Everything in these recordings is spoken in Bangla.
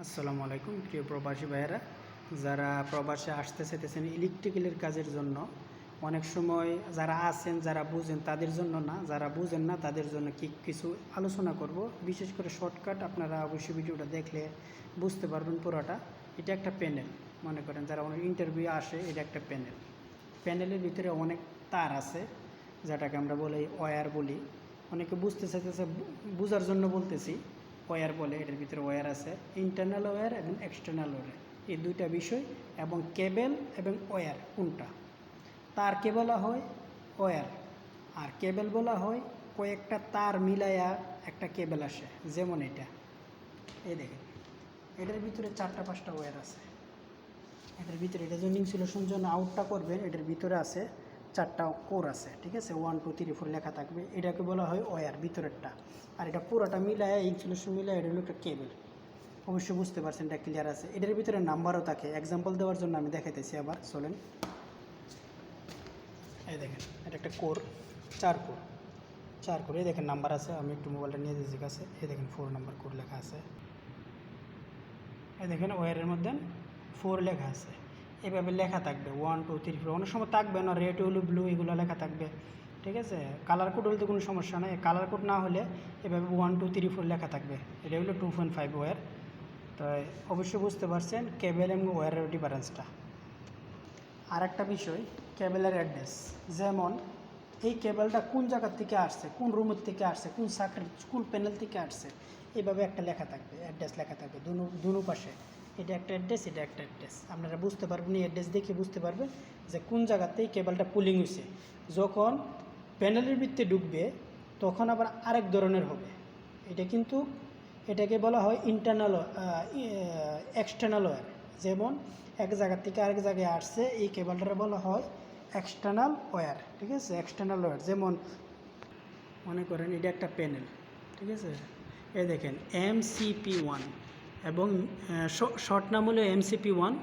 আসসালামু আলাইকুম প্রিয় প্রবাসী ভাইয়েরা, যারা প্রবাসে আসতে চাইতেছেন ইলেকট্রিক্যালের কাজের জন্য। অনেক সময় যারা আছেন, যারা বুঝেন তাদের জন্য না, যারা বুঝেন না তাদের জন্য কিছু আলোচনা করব। বিশেষ করে শর্টকাট, আপনারা অবশ্যই ভিডিওটা দেখলে বুঝতে পারবেন পুরোটা। এটা একটা প্যানেল, মনে করেন যারা অনেক ইন্টারভিউ আসে, এটা একটা প্যানেল। প্যানেলের ভিতরে অনেক তার আছে, যেটাকে আমরা বলি ওয়্যার বলি। অনেকে বুঝতে চাইতেছে, বোঝার জন্য বলতেছি। ওয়্যার বলে, এটার ভিতরে ওয়্যার আছে, ইন্টারনাল ওয়্যার এবং এক্সটার্নাল ওয়্যার, এই দুইটা বিষয়। এবং কেবল এবং ওয়্যার কোনটা, তারকে বলা হয় ওয়্যার, আর কেবল বলা হয় কয়েকটা তার মিলাইয়া একটা কেবল আসে। যেমন এটা, এই দেখেন, এটার ভিতরে 4-5টা ওয়্যার আছে। এটার ভিতরে এটা যে ইনসুলেশন জন্য আউটটা করবেন, এটার ভিতরে আছে 4টা কোর আছে, ঠিক আছে, 1 2 3 4 লেখা থাকবে। এটাকে বলা হয় ওয়্যার, ভিতরেরটা। আর এটা পুরোটা মিলায়, ইনসুলেশন মিলায়, এটা হলো একটা কেবল। অবশ্যই বুঝতে পারছেন, এটা ক্লিয়ার আছে। এটার ভিতরে নাম্বারও থাকে, এক্সাম্পল দেওয়ার জন্য আমি দেখাইতেছি আবার, চলেন। এই দেখেন, এটা একটা কোর, 4 কোর, এই দেখেন নাম্বার আছে। আমি একটু মোবাইলটা নিয়ে দিয়েছি কাছে, এই দেখেন 4 নাম্বার কোর লেখা আছে। এই দেখেন ওয়্যারের মধ্যে 4 লেখা আছে। এভাবে লেখা থাকবে 1 2 3 4, অনেক সময় থাকবে না, রেড হলো ব্লু এগুলো লেখা থাকবে, ঠিক আছে। কালার কোড হলে তো কোনো সমস্যা নেই, কালার কোড না হলে এভাবে 1 2 3 4 লেখা থাকবে। এটা হলো 2.5 ওয়্যার। তো অবশ্যই বুঝতে পারছেন কেবল এবং ওয়্যারের ডিফারেন্সটা। আর একটা বিষয়, কেবলের অ্যাড্রেস। যেমন এই কেবলটা কোন জায়গার থেকে আসছে, কোন রুমের থেকে আসছে, কোন সার্কিট, কোন প্যানেল থেকে আসছে, এইভাবে একটা লেখা থাকবে, অ্যাড্রেস লেখা থাকবে দুনো পাশে। এটা একটা অ্যাড্রেস, এটা একটা অ্যাড্রেস। আপনারা বুঝতে পারবেন, এই অ্যাড্রেস দেখে বুঝতে পারবেন যে কোন জায়গাতেই কেবলটা পুলিং হয়েছে। যখন প্যানেলের ভিতরে ঢুকবে তখন আবার আরেক ধরনের হবে। এটা কিন্তু, এটাকে বলা হয় ইন্টারনাল, এক্সটার্নাল ওয়্যার। যেমন এক জায়গা থেকে আরেক জায়গায় আসছে, এই কেবলটা বলা হয় এক্সটার্নাল ওয়্যার, ঠিক আছে, এক্সটার্নাল ওয়্যার। যেমন মনে করেন এটা একটা প্যানেল, ঠিক আছে, এই দেখেন MCP1, এবং শর্ট নাম হলো MCP1,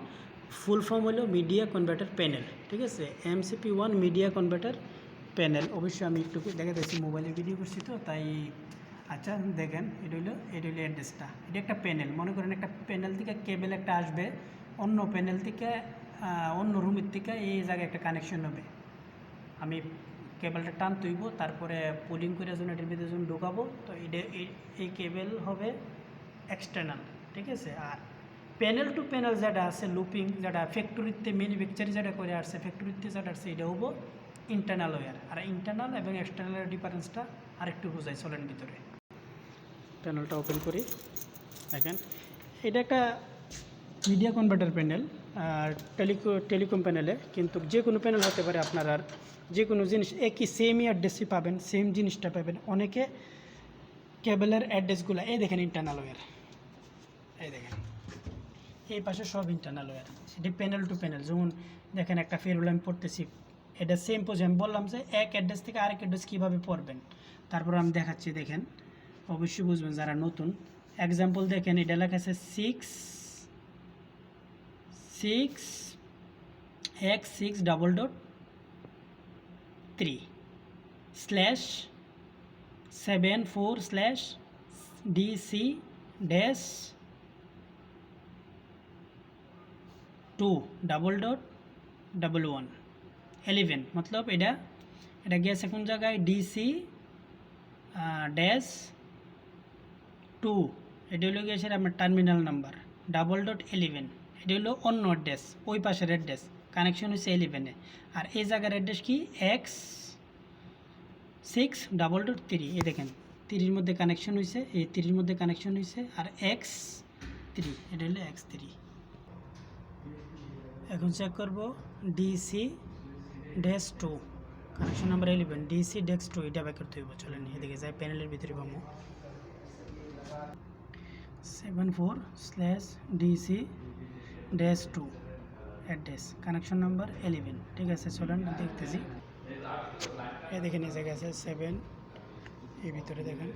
ফুল ফর্ম হলো মিডিয়া কনভার্টার প্যানেল, ঠিক আছে। MCP1 media converter panel. অবশ্যই আমি একটু দেখাতেছি, মোবাইলে ভিডিও করছি তো তাই। আচ্ছা দেখেন, এটা হলো অ্যাড্রেসটা। এটা একটা প্যানেল, মনে করেন একটা প্যানেল থেকে কেবল একটা আসবে, অন্য প্যানেল থেকে, অন্য রুমের থেকে এই জায়গায় একটা কানেকশন হবে। আমি কেবলটা টান তুইব, তারপরে পুলিং করে যখন এটার ভিতরে যখন ঢোকাবো, তো এই কেবল হবে এক্সটার্নাল, ঠিক আছে। আর প্যানেল টু প্যানেল যেটা আছে লুপিং, যেটা ফ্যাক্টরিতে ম্যানুফ্যাকচারিং যেটা করে আসছে, ফ্যাক্টরিতে যেটা আসছে, এটা হবো ইন্টারনাল ওয়্যার। আর ইন্টারনাল এবং এক্সটার্নালের ডিফারেন্সটা আরেকটু বোঝাই, চলেন ভিতরে। প্যানেলটা ওপেন করি, দেখেন এটা একটা মিডিয়া কনভার্টার প্যানেল। আর টেলিকম প্যানেলে কিন্তু যে কোনো প্যানেল হতে পারে, আপনার আর যে কোনো জিনিস একই সেমই অ্যাড্রেসই পাবেন, সেম জিনিসটা পাবেন। অনেকে কেবলের অ্যাড্রেসগুলো, এই দেখেন ইন্টারনাল ওয়্যার, এই দেখেন এই পাশে সব ইন্টারনাল ওয়্যার। সেটি প্যানেল টু প্যানেল। যেমন দেখেন একটা ফেরুল আমি পড়তেছি, এটা সেম পোজ। আমি বললাম যে এক অ্যাড্রেস থেকে আরেক অ্যাড্রেস কীভাবে পড়বেন, তারপর আমি দেখাচ্ছি, দেখেন অবশ্যই বুঝবেন যারা নতুন। এক্সাম্পল দেখেন, এটা লেখা আছে 6/74/DC-211 मतलब এটা গেছে কোন জায়গায়, DC-2, এটা হলো গিয়েছে আপনার টার্মিনাল নাম্বার, 11 এটা হলো অন্য অ্যাড্রেস, ওই পাশের অ্যাড্রেস, কানেকশন হচ্ছে 11-এ। আর এই জায়গার অ্যাড্রেস কি, X6/3, এই দেখেন 3-এর মধ্যে কানেকশন হয়েছে, এই 3-এর মধ্যে কানেকশন হয়েছে। আর X3, এটা হলো X3। এখন চেক করব DC-2, কানেকশন নাম্বার 11, DC-2, এটা বের করতে হইব। চলেন এদিকে যাই, প্যানেলের ভিতরে পাবো 74/DC-2 অ্যাড্রেস, কানেকশন নাম্বার 11, ঠিক আছে। চলেন দেখতেছি, এই দেখেন এই জায়গায় আছে 7, এই ভিতরে দেখেন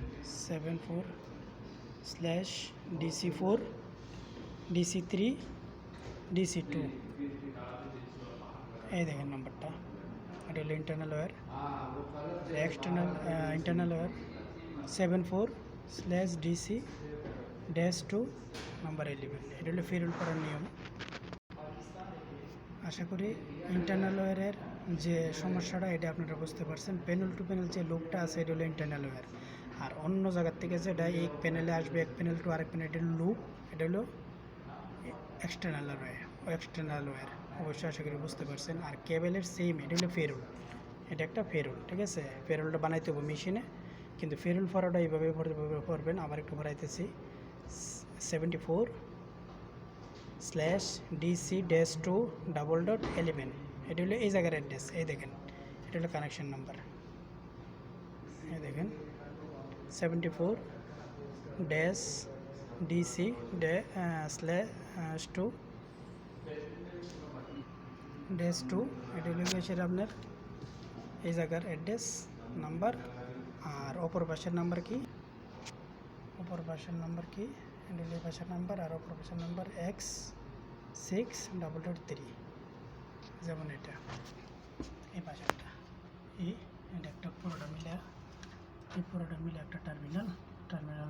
74/DC4, DC3, DC2, এই দেখেন নাম্বারটা। এটা হলো internal wire. Internal wire 74/DC -2 number 11। এটা হলো ফেরুল পড়ার নিয়ম। আশা করি ইন্টারনাল ওয়্যারের যে সমস্যাটা এটা আপনারা বুঝতে পারছেন। প্যানেল টু প্যানেল যে লুপটা আছে এটা হলো ইন্টারনাল ওয়্যার, আর অন্য জায়গার থেকে যেটা এক প্যানেলে আসবে এক প্যানেল টু আরেক প্যানেল, এটা হলো লুপ, এটা হলো এক্সটার্নাল ওয়্যার। অবশ্যই আশা করি বুঝতে পারছেন। আর কেবেলের সেম, এটা হলো ফেরুল, এটা একটা ফেরুল, ঠিক আছে। ফেরুলটা বানাইতে হবে মেশিনে, কিন্তু ফেরুল ফরাটা এইভাবে পড়বেন। আবার একটু ভরাইতেছি, 74/DC-2:11। এটা হলো এই জায়গার অ্যাড্রেস, এই দেখেন, এটা হলো কানেকশন নাম্বার, এই দেখেন 74/DC-2:2। এটা হলো সেটা আপনার এই জায়গার অ্যাড্রেস নাম্বার। আর অপর পাশের নাম্বার কি, এটা হলো পাশের নাম্বার, আর অপর পাশের নাম্বার X6.3, যেমন এটা এই পাশেরটা, এটা একটা পুরোটা মিলে একটা টার্মিনাল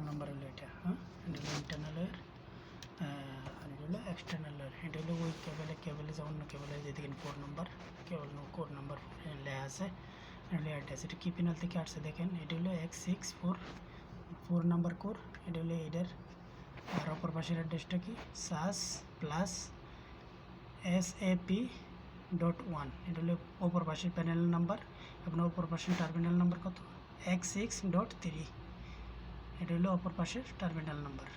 নাম্বার হলো এটা। হ্যাঁ, এটা হলো ইন্টারনাল ওয়্যার, আর এটা হলো এক্সটার্নাল ওয়্যার। এটা হলো ওই কেবলে যেমন কেবলে যে দেখেন কোড নাম্বার লেখা আছে, এটা অ্যাড্রেস। এটা কি প্যানেল থেকে আসছে দেখেন, এটা হলো X644 নাম্বার কোর, এটা হলো এটার। আর অপর পাশের অ্যাড্রেসটা কি, SAS+SAP.1, এটা হলো অপর পাশের প্যানেল নাম্বার, এবং অপর পাশের টার্মিনাল নাম্বার কত, X6.3, এটা হলো অপর পাশের টার্মিনাল নাম্বার।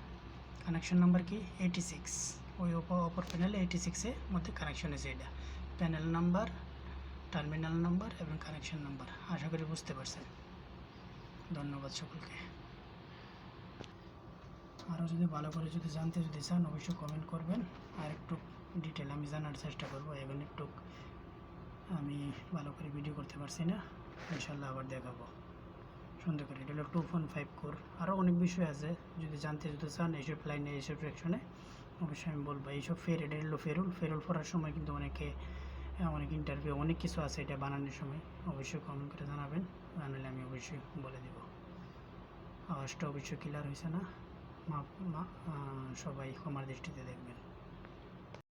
কানেকশন নাম্বার কি 86, ওই অপর প্যানেল 86-এর মধ্যে কানেকশন আছে। এটা প্যানেল নাম্বার, টার্মিনাল নাম্বার এবং কানেকশন নাম্বার। আশা করি বুঝতে পারছেন। ধন্যবাদ সকলকে। আরও যদি ভালো করে জানতে চান অবশ্যই কমেন্ট করবেন, আর একটু ডিটেল আমি জানার চেষ্টা করবো। এখন একটু আমি ভালো করে ভিডিও করতে পারছি না, ইনশাল্লাহ আবার দেখাবো সুন্দর করে। এটা হলো 2.5 কোর। আরও অনেক বিষয় আছে, যদি জানতে চান এইসব লাইনে, এইসব সেকশনে অবশ্যই আমি বলবো। এইসব এটা হলো ফেরুল পড়ার সময় কিন্তু অনেক ইন্টারভিউ, অনেক কিছু আছে এটা বানানোর সময়। অবশ্যই কমেন্ট করে জানাবেন, জানালে আমি অবশ্যই বলে দেব। আওয়াজটা অবশ্যই ক্লিয়ার হয়েছে না, সবাই ক্ষমার দৃষ্টিতে দেখবেন।